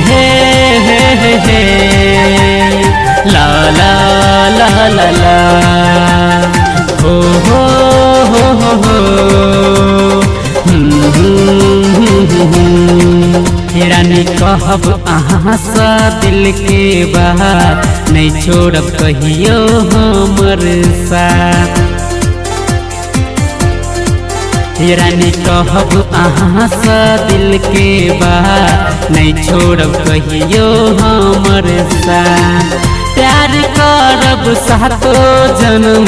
हे हे हे हे ला ला ला ला ला हो हो हो हो हो रानी कहब अहाँ सा दिल के बात नहीं छोड़ब कहियो हमर साथ। रानी कहब अहाँ सा दिल के बात नहीं छोड़ब कहियो हमर साथ। प्यार करब सातो जन्म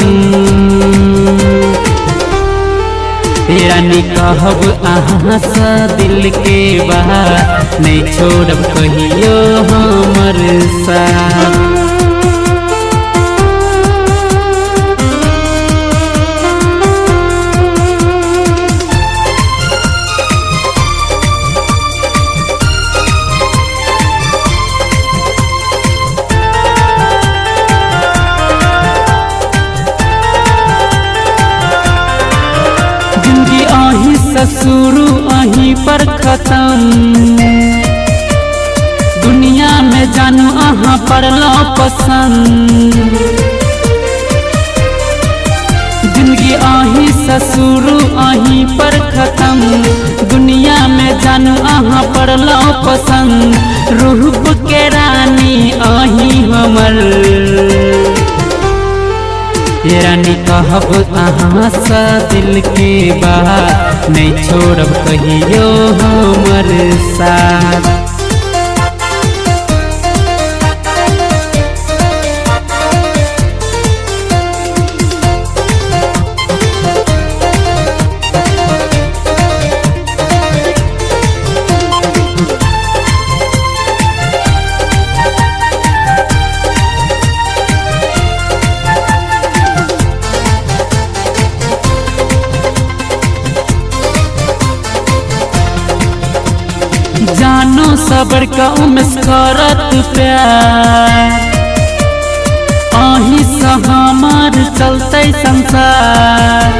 रानी कहब अहाँ सा दिल के बात नहीं छोड़ब कहियो हमर साथ। जिंदगी अही ससुरु अही पर खत्म दुनिया में जानू अहाँ पड़लो पसंद। जिंदगी अही ससुरु अही पर खत्म दुनिया में जानू अहाँ पड़लो पसंद। रूप के रानी अही हमर रानी कहब अहाँ सा दिल के बात नहीं छोड़ब कहियो हमर साथ। जानो सबर का उमस करत प्यार अही सा हमार चलते संसार।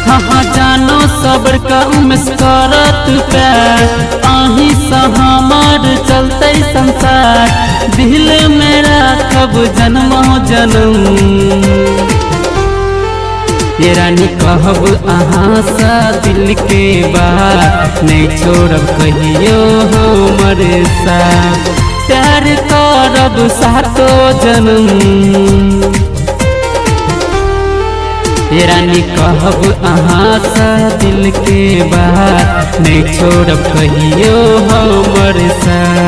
हाँ जानो सबर का उमस करत प्यार अही सा हमार चलते संसार। दिल में राखब जन्मो जन्म रानी कहब अहाँ सा दिल के बात नहीं छोड़ब कहियो हमर साथ। प्यार करब सातो जन्म रानी कहब अहाँ सा दिल के बात नहीं छोड़ब कहियो हमर साथ।